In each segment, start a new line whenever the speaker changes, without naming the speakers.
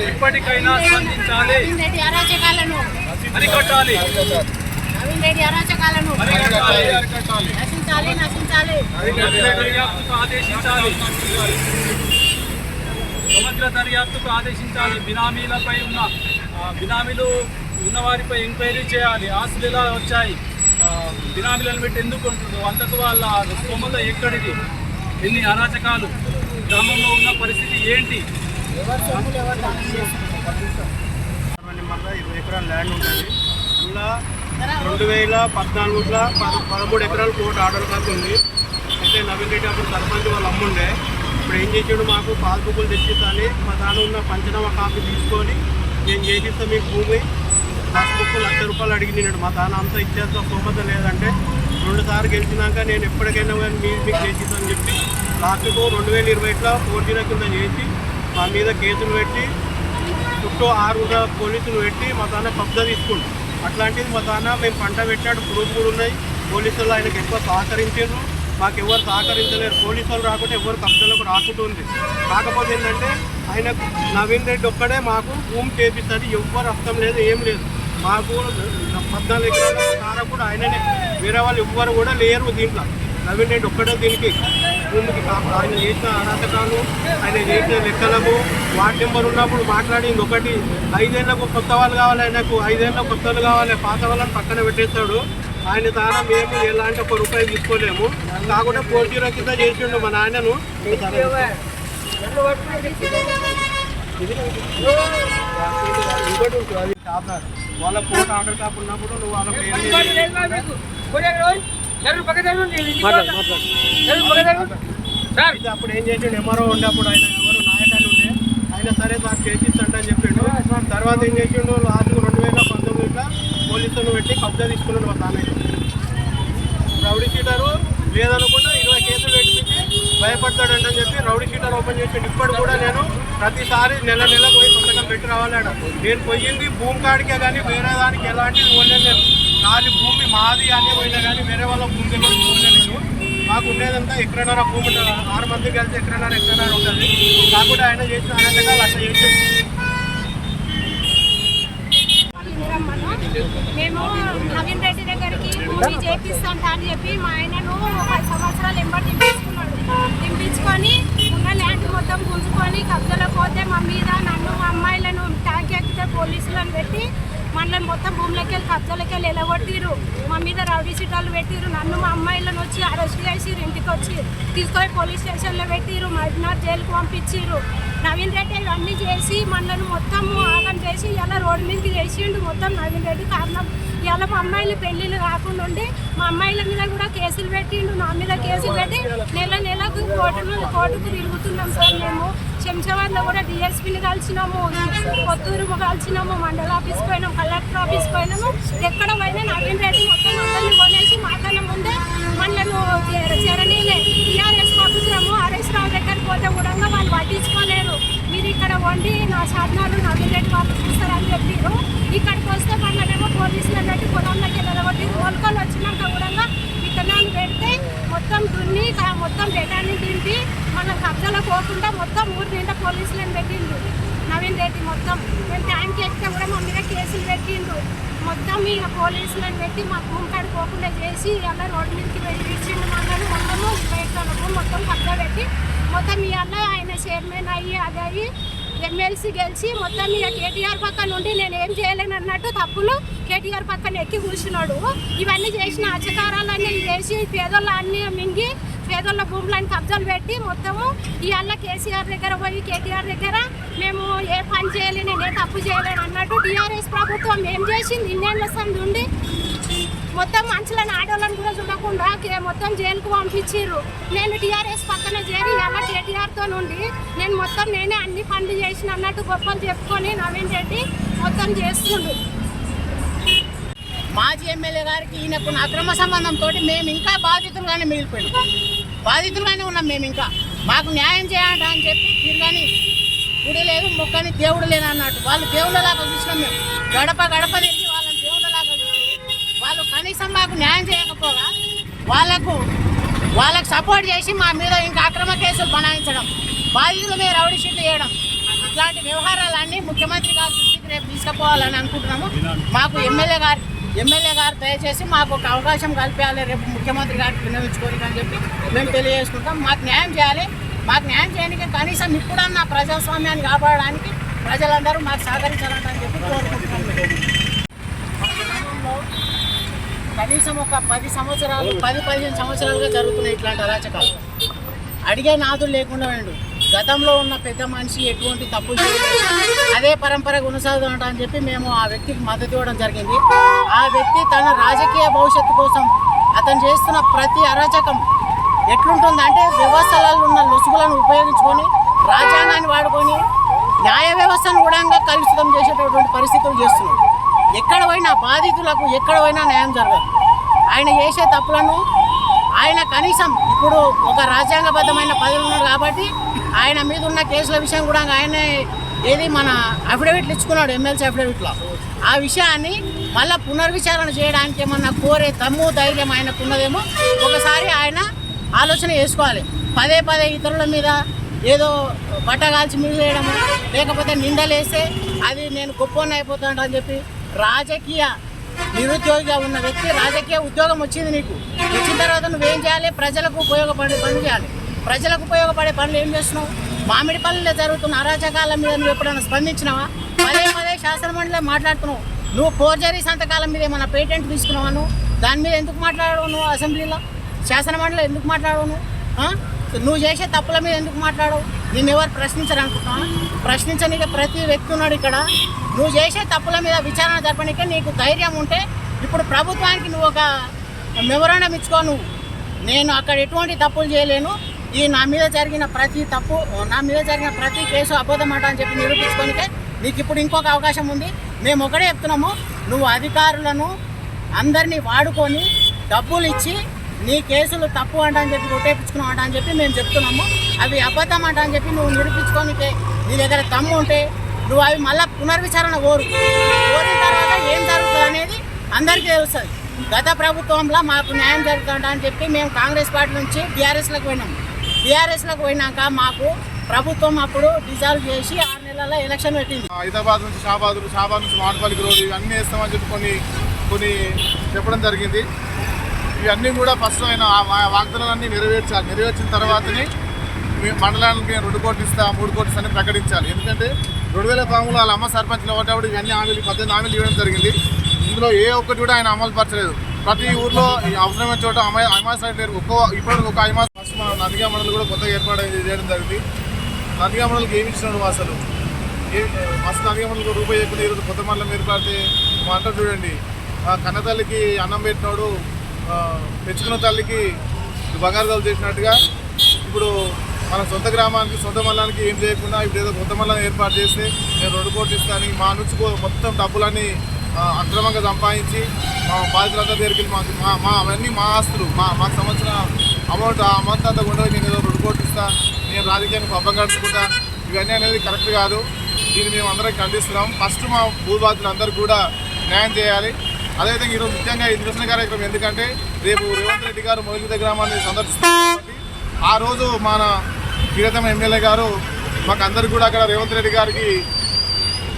ఇప్పటికైనా స్పందించాలి, అరికట్టాలి, ఆదేశించాలి, సమగ్ర దర్యాప్తుకు ఆదేశించాలి. బినామీలు ఉన్నవారిపై ఎంక్వైరీ చేయాలి. ఆస్తులు ఎలా వచ్చాయి, బినామీలను పెట్టి ఎందుకు ఉంటుందో, అంతకు వాళ్ళ స్తోమత ఎక్కడిది, ఎన్ని అరాచకాలు, గ్రామంలో ఉన్న పరిస్థితి ఏంటి?
20 ఎకరాల ల్యాండ్ ఉంటుంది. అందులో 2014లో 13 ఎకరాలు కోర్టు ఆర్డర్ కాదు ఉంది. అయితే నవీన్ రెడ్డి అప్పుడు సర్పంచ్ వాళ్ళ అమ్ముండే. ఇప్పుడు ఏం చేసాడు, మాకు పాస్బుక్లు తెచ్చిస్తాను, మా దాని ఉన్న పంచనామా కాపీ తీసుకొని నేను చేసిస్తా మీకు భూమి, పాస్బుక్ ₹1,00,000 అడిగినాడు. మా దాని అంతా ఇచ్చేస్తా, స్తోమత లేదంటే 2 సార్లు గెలిచినాక నేను ఎప్పటికైనా కానీ మీకు చేసిస్తాను చెప్పి లాస్ట్కు 2020లో 4-0 కింద చేసి మా మీద కేసులు పెట్టి చుట్టూ 6 పోలీసులు పెట్టి మా తాన కబ్జా తీసుకుంటాం. అట్లాంటిది మా తాన మేము పంట పెట్టినట్టు ప్రూఫ్ కూడా ఉన్నాయి. పోలీసులు ఆయనకు ఎక్కువ సహకరించారు, మాకు ఎవరు సహకరించలేరు. పోలీసులు రాకుంటే ఎవరు కబ్జాలకు రాకుంటుంది. కాకపోతే ఏంటంటే ఆయనకు నవీన్ రెడ్డి ఒక్కడే మాకు భూమి చేపిస్తుంది, ఎవ్వరు అర్థం లేదు, ఏం లేదు. మాకు 14 ఎకరాల సారా కూడా ఆయననే, వేరే వాళ్ళు ఎవ్వరు కూడా లేరు దీంట్లో. నవీన్ రెడ్డి ఒక్కడే దీనికి భూమికి ఆయన చేసిన అరాచకాలు, ఆయన చేసిన లెక్కలకు వార్డు నెంబర్ ఉన్నప్పుడు మాట్లాడింది ఒకటి. 5 ఏళ్ళకు కొత్త వాళ్ళు కావాలి, ఆయనకు 5 ఏళ్ళ కొత్త వాళ్ళు కావాలి, పాత వాళ్ళని పక్కన పెట్టేస్తాడు. ఆయన తాను మేము ఎలాంటి ₹1 తీసుకోలేము. కాకుండా 4-0 కింద చేసిండు మా నాయనను. ఇంకోటి అది కాపాడు వాళ్ళ కోర్టు ఆర్డర్ కాకున్నప్పుడు నువ్వు వాళ్ళ అప్పుడు ఏం చేసిండు, ఎంఆర్ఓ ఉండేప్పుడు ఆయన ఎవరు నాయకులు ఉండే, ఆయన సరే నాకు చేసిస్తాడని చెప్పిండు. తర్వాత ఏం చేసిండు, లాస్ట్ 2019లో పోలీసులను పెట్టి కబ్జా తీసుకున్నాడు మా తానయ్య. రౌడీ షీటరు లేదనుకుంటా 20 కేసులు పెట్టి భయపడతాడంటని చెప్పి రౌడీ షీటర్ ఓపెన్ చేసిండు. ఇప్పుడు కూడా నేను ప్రతిసారి నెల పోయి సంతకం పెట్టి రావాలాడు. నేను పోయింది భూమి కాడికే కానీ వేరే దానికి ఎలాంటిది పోలేదు. ఖాళీ భూమి మాది అని పోయినా కానీ వేరే వాళ్ళ భూమి దగ్గర పోలేదు. మాకు ఉండేదంతా ఎక్కడైనా భూమి ఉంటుంది, 6 మంది కలిసి ఎక్కడైనా ఉంటుంది. కాకుండా ఆయన చేసిన అనంతకాలు అట్లా చేసి
మేము నవీన్ రెడ్డి దగ్గరికి భూమి చేపిస్తాంట అని చెప్పి మా ఆయనను 10 సంవత్సరాలు ఎంబడి దింపించుకొని ఉన్న ల్యాండ్ మొత్తం గుంజుకొని కబ్జాలో పోతే మా మీద నన్ను మా అమ్మాయిలను ట్యాంక్ ఎక్కితే పోలీసులను పెట్టి మనల్ని మొత్తం భూములకి వెళ్ళి కబ్జాలకి వెళ్ళి ఎలగొట్టిరు. మా మీద రౌడీ షీటాలు పెట్టిరు. నన్ను మా అమ్మాయిలను వచ్చి అరెస్ట్ చేసిరు, ఇంటికి వచ్చి తీసుకొని పోలీస్ స్టేషన్లో పెట్టిరు, మధ్యనాథ్ జైలుకు పంపించిరు. నవీన్ రెడ్డి ఇవన్నీ చేసి మనల్ని మొత్తం ఆగం చేసి ఇలా రోడ్డు మీదకి చేసిండు. మొత్తం నవీన్ రెడ్డి కారణం. ఇలా మా అమ్మాయిలు పెళ్ళిళ్ళు కాకుండా ఉండి మా అమ్మాయిల మీద కూడా కేసులు పెట్టిండు, నా మీద కేసులు పెట్టి నెలకు కోర్టుకు తిరుగుతున్నాం సార్. మేము శంషాబాద్లో కూడా డిఎస్పీని కలిసినాము, కొత్తూరు కలిసినాము, మండల ఆఫీస్ పోయినాము, కలెక్టర్ ఆఫీస్ పోయినాము. ఎక్కడ పోయినా నవీన్ రెడ్డి మొత్తం అందరినీ కొనేసి మాకన్నా ముందే మనలను చెరనీలే. టీఆర్ఎస్ పంపించాము, హరీష్ రావు దగ్గరికి పోతే కూడా వాళ్ళు పట్టించుకోలేరు. మీరు ఇక్కడ వండి నా సాధనాలు నవీన్ రెడ్డి వాళ్ళు చూస్తారని చెప్పారు. ఇక్కడికి వస్తే మననేమో పోలీసులు పెట్టి పొలంలోకి వెళ్ళగొట్టి కోలుకొని వచ్చినాక కూడా విత్తనాలు పెడితే మొత్తం దున్ని మొత్తం డేటాన్ని దింపి మన కబ్జాలో పోకుండా మొత్తం ఊరి నిండా పోలీసులను పెట్టిండు నవీన్ రెడ్డి. మొత్తం మేము ట్యాంక్ ఎక్కితే కూడా మా మీద కేసులు పెట్టిండు. మొత్తం ఇక పోలీసులను పెట్టి మా భూమి కాడికి పోకుండా చేసి అలా రోడ్డు మీదకి ఇచ్చిండు. మనల్ని మొత్తము మొత్తం కబ్జా పెట్టి మొత్తం ఇవాళ ఆయన చైర్మన్ అయ్యి అది అయ్యి ఎమ్మెల్సీ గెలిచి మొత్తం ఇక కేటీఆర్ పక్క నుండి నేను ఏం చేయలేను అన్నట్టు తప్పులు కేటీఆర్ పక్కన ఎక్కి కూర్చున్నాడు. ఇవన్నీ చేసిన అచకారాలన్నీ చేసి పేదోళ్ళ అన్నీ మింగి పేదోళ్ళ భూములను కబ్జాలు పెట్టి మొత్తము ఇవాళ కేసీఆర్ దగ్గర పోయి కేటీఆర్ దగ్గర మేము ఏ పని చేయలేను, నేను ఏ తప్పు చేయలేను అన్నట్టు టీఆర్ఎస్ ప్రభుత్వం ఏం చేసింది ఇన్నేళ్ళ సంది ఉండి మొత్తం మనుషులను ఆడవాళ్ళని కూడా చూడకుండా మొత్తం జైలుకు పంపించారు. నేను టీఆర్ఎస్ పక్కన చేరి ఇలా కేటీఆర్తో నుండి నేను మొత్తం నేనే అన్ని పనులు చేసిన అన్నట్టు గొప్పలు చెప్పుకొని నవీన్ రెడ్డి మొత్తం చేస్తుండు.
మాజీ ఎమ్మెల్యే గారికి ఈయనకు అక్రమ సంబంధంతో మేము ఇంకా బాధితులుగానే మిగిలిపోయినాం, బాధితులుగానే ఉన్నాం. మేము ఇంకా మాకు న్యాయం చేయాలంట అని చెప్పి తిరగని గుడి లేదు, మొక్కని దేవుడు లేదు అన్నట్టు వాళ్ళు దేవుళ్ళలాగా చూసినాం. మేము గడప తిరిగి వాళ్ళని దేవుళ్ళలాగా చూసి వాళ్ళు కనీసం మాకు న్యాయం చేయకపోగా వాళ్ళకి సపోర్ట్ చేసి మా మీద ఇంకా అక్రమ కేసులు బనాయించడం, బాధితుల మీద రౌడీ షీట్లు వేయడం, ఇట్లాంటి వ్యవహారాలన్నీ ముఖ్యమంత్రి గారి దృష్టికి రేపు తీసుకుపోవాలని అనుకుంటున్నాము. మాకు ఎమ్మెల్యే గారు దయచేసి మాకు ఒక అవకాశం కల్పించాలి, రేపు ముఖ్యమంత్రి గారికి విన్నవించుకోవాలి అని చెప్పి మేము తెలియజేసుకుంటాం. మాకు న్యాయం చేయాలి. మాకు న్యాయం చేయడానికి కనీసం ఇప్పుడన్నా ప్రజాస్వామ్యాన్ని కాపాడడానికి ప్రజలందరూ మాకు సహకరించాలని చెప్పి కోరుకుంటున్నాం. కనీసం ఒక 10-15 సంవత్సరాలుగా జరుగుతున్నాయి ఇట్లాంటి అరాచకాలు. అడిగే నాదులు లేకుండా ఉండు. గతంలో ఉన్న పెద్ద మనిషి ఎటువంటి తప్పులు చేయలేదు, అదే పరంపర కొనసాగుతుంట అని చెప్పి మేము ఆ వ్యక్తికి మద్దతు ఇవ్వడం జరిగింది. ఆ వ్యక్తి తన రాజకీయ భవిష్యత్తు కోసం అతను చేస్తున్న ప్రతి అరాచకం ఎట్లుంటుందంటే వ్యవస్థలలో ఉన్న లొసుగులను ఉపయోగించుకొని రాజ్యాంగాన్ని వాడుకొని న్యాయ వ్యవస్థను కూడా కలుషితం చేసేటటువంటి పరిస్థితులు చేస్తున్నాడు. ఎక్కడ పోయినా బాధితులకు ఎక్కడ పోయినా న్యాయం జరగదు. ఆయన చేసే తప్పులను ఆయన కనీసం ఇప్పుడు ఒక రాజ్యాంగబద్ధమైన పదవి ఉన్నాడు కాబట్టి ఆయన మీద ఉన్న కేసుల విషయం కూడా ఆయన మన అఫిడవిట్లు ఇచ్చుకున్నాడు, ఎమ్మెల్సీ అఫిడవిట్లో. ఆ విషయాన్ని మళ్ళీ పునర్విచారణ చేయడానికి ఏమన్నా కోరే దమ్ము ధైర్యం ఆయనకున్నదేమో ఒకసారి ఆయన ఆలోచన చేసుకోవాలి. పదే ఇతరుల మీద ఏదో బట్టగాల్చి మిగిలేయడము, లేకపోతే నిందలేస్తే అది నేను గొప్పని అయిపోతాను అని చెప్పి రాజకీయ నిరుద్యోగిగా ఉన్న వ్యక్తి రాజకీయ ఉద్యోగం వచ్చింది, నీకు వచ్చిన తర్వాత నువ్వేం చేయాలి? ప్రజలకు ఉపయోగపడే పనులు చేయాలి. ప్రజలకు ఉపయోగపడే పనులు ఏం చేస్తున్నావు? మామిడిపల్లిలో జరుగుతున్న అరాచకాల మీద నువ్వు ఎప్పుడైనా స్పందించినావా? పదే శాసనమండలిలో మాట్లాడుతున్నావు. నువ్వు ఫోర్జరీ సంతకాల మీద ఏమైనా పేటెంట్ తీసుకున్నావా? నువ్వు దాని మీద ఎందుకు మాట్లాడవు? నువ్వు అసెంబ్లీలో శాసనమండలిలో ఎందుకు మాట్లాడవు? నువ్వు చేసే తప్పుల మీద ఎందుకు మాట్లాడవు? నిన్ను ఎవరు ప్రశ్నించరు అనుకుంటున్నావా? ప్రశ్నించనీకి ప్రతి వ్యక్తి ఉన్నాడు ఇక్కడ. నువ్వు చేసే తప్పుల మీద విచారణ జరపడానికి నీకు ధైర్యం ఉంటే ఇప్పుడు ప్రభుత్వానికి నువ్వు ఒక మెమోరాండం ఇచ్చుకో. నేను అక్కడ ఎటువంటి తప్పులు చేయలేను, నా మీద జరిగిన ప్రతి కేసు అబద్ధమాట అని చెప్పి నిరూపించుకోనికే నీకు ఇప్పుడు ఇంకొక అవకాశం ఉంది. మేము ఒకటే చెప్తున్నాము, నువ్వు అధికారులను అందరినీ వాడుకొని డబ్బులు ఇచ్చి నీ కేసులు తప్పు అంట అని చెప్పి కొట్టేపించుకున్నావు అంట అని చెప్పి మేము చెప్తున్నాము. అవి అబద్ధం అంట అని చెప్పి నువ్వు నిరూపించుకోనికే నీ దగ్గర దమ్ము ఉంటే నువ్వు అవి మళ్ళీ పునర్విచారణ కోరిన తర్వాత ఏం జరుగుతుంది అనేది అందరికీ తెలుస్తుంది. గత ప్రభుత్వంలో మాకు న్యాయం జరుగుతుంట అని చెప్పి మేము కాంగ్రెస్ పార్టీ నుంచి బీఆర్ఎస్లోకి పోయినాము. బీఆర్ఎస్లోకి పోయినాక మాకు ప్రభుత్వం అప్పుడు డిజాల్వ్ చేసి 6 నెలల ఎలక్షన్ పెట్టింది.
హైదరాబాద్ నుంచి షాబాద్ నుంచి మాటపల్లికి రోడ్డు ఇవన్నీ వేస్తామని చెప్పి కొన్ని చెప్పడం జరిగింది. ఇవన్నీ కూడా ఫస్ట్ ఆయన వాగ్దానాలన్నీ నెరవేర్చిన తర్వాతనే మండలానికి 2 కోట్లు ఇస్తా 3 కోట్లు అని ప్రకటించాలి. ఎందుకంటే 2013లో వాళ్ళ అమ్మ సర్పంచ్లో ఒకటి ఇవన్నీ 18 హామీలు ఇవ్వడం జరిగింది. ఇందులో ఏ ఒక్కటి కూడా ఆయన అమలు పరచలేదు. ప్రతి ఊర్లో అవసరమైన చోట ఐమాస్ లేరు. ఇప్పటికి ఒక ఐమాస్ ఫస్ట్ మన నందిగా మండలి కూడా కొత్తగా ఏర్పాటు చేయడం జరిగింది. నందిగా మండలికి ఏమి ఇచ్చినాడు అసలు? ఫస్ట్ నందిగా మండలికి రూపాయి ఎక్కువ ఈరోజు కొత్త మండలం ఏర్పడితే మా అంటారు చూడండి, కన్నతల్లికి అన్నం పెట్టినాడు, తెచ్చుకున్న తల్లికి బంగారు చేసినట్టుగా ఇప్పుడు మన సొంత గ్రామానికి సొంత మండలానికి ఏం చేయకుండా ఇప్పుడు ఏదో కొత్త మండలం ఏర్పాటు చేస్తే నేను 2 కోట్లు ఇస్తాను, మా నుంచి మొత్తం డబ్బులన్నీ అక్రమంగా సంపాదించి మా బాధితులందరి దగ్గరికి అవన్నీ మా ఆస్తులు మాకు సంబంధించిన అమౌంట్ అంతా కూడా నేను ఏదో 2 కోట్లు ఇస్తాను, నేను రాజకీయానికి పబ్బం గడుచుకుంటా, ఇవన్నీ అనేది కరెక్ట్ కాదు. దీన్ని మేము అందరం ఖండిస్తున్నాం. ఫస్ట్ మా భూబాధితులందరూ కూడా న్యాయం చేయాలి. అదేవిధంగా ఈరోజు ముఖ్యంగా ఈ నిరసన కార్యక్రమం ఎందుకంటే రేపు రేవంత్ రెడ్డి గారు మొదలుద గ్రామాన్ని సందర్శిస్తారు కాబట్టి ఆ రోజు మన ప్రియతమ ఎమ్మెల్యే గారు మాకు అందరికీ కూడా అక్కడ రేవంత్ రెడ్డి గారికి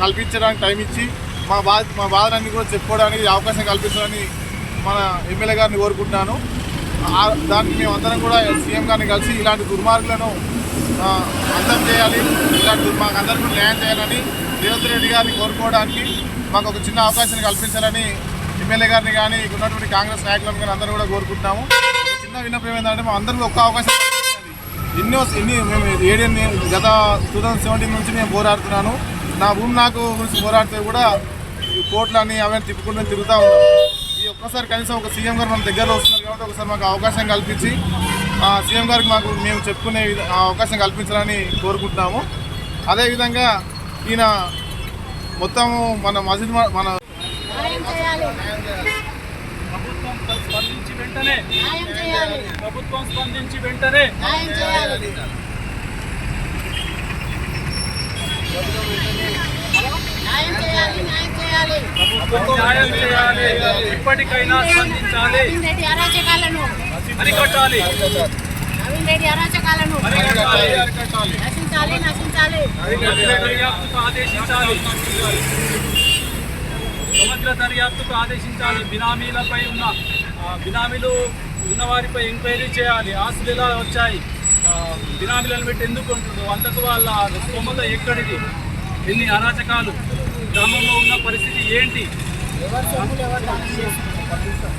కల్పించడానికి టైం ఇచ్చి మా బాధలన్నీ కూడా చెప్పుకోవడానికి అవకాశం కల్పించాలని మన ఎమ్మెల్యే గారిని కోరుకుంటున్నాను. దానికి మేము అందరం కూడా సీఎం గారిని కలిసి ఇలాంటి దుర్మార్గులను అంతం చేయాలి, ఇలాంటి మాకు అందరికీ న్యాయం చేయాలని రేవంత్ రెడ్డి గారిని కోరుకోవడానికి మాకు ఒక చిన్న అవకాశాన్ని కల్పించాలని ఎమ్మెల్యే గారిని కానీ ఉన్నటువంటి కాంగ్రెస్ నాయకులను కానీ అందరూ కూడా కోరుకుంటున్నాము. చిన్న విన్నపం ఏంటంటే మా అందరికీ ఒక్క అవకాశం మేము గత 2017 నుంచి నేను పోరాడుతున్నాను. నా భూమి నాకు గురించి పోరాడితే కూడా ఈ కోట్లని అవన్నీ తిప్పుకుంటూ తిరుగుతూ ఉన్నాం. ఈ ఒక్కసారి కనీసం ఒక సీఎం గారు మన దగ్గరలో వస్తున్నారు కాబట్టి ఒకసారి మాకు అవకాశం కల్పించి సీఎం గారికి మేము చెప్పుకునే అవకాశం కల్పించాలని కోరుకుంటున్నాము. అదేవిధంగా ఈయన మొత్తము మన మసీద్ మన
ప్రభుత్వం స్పందించి వెంటనే న్యాయం చేయాలి. ఇప్పటికైనా స్పందించాలి. అరికట్టాలి.
నవీన్ రెడ్డి అరాచకాలను
అరికట్టాలి.
నశించాలి నశించాలి.
దర్యాప్తుకు ఆదేశించాలి. సమగ్ర దర్యాప్తుకు ఆదేశించాలి. బినామీలపై బినామీలు ఉన్నవారిపై ఎంక్వైరీ చేయాలి. ఆస్తులు ఎలా వచ్చాయి, బినామీలను పెట్టి ఎందుకు ఉంటుండ్రు, అంతకు వాళ్ళ స్తోమత ఎక్కడిది, ఎన్ని అరాచకాలు, గ్రామంలో ఉన్న పరిస్థితి ఏంటి.
ఎవరు సొమ్ములు ఎవరు దానం చేస్తున్నారు.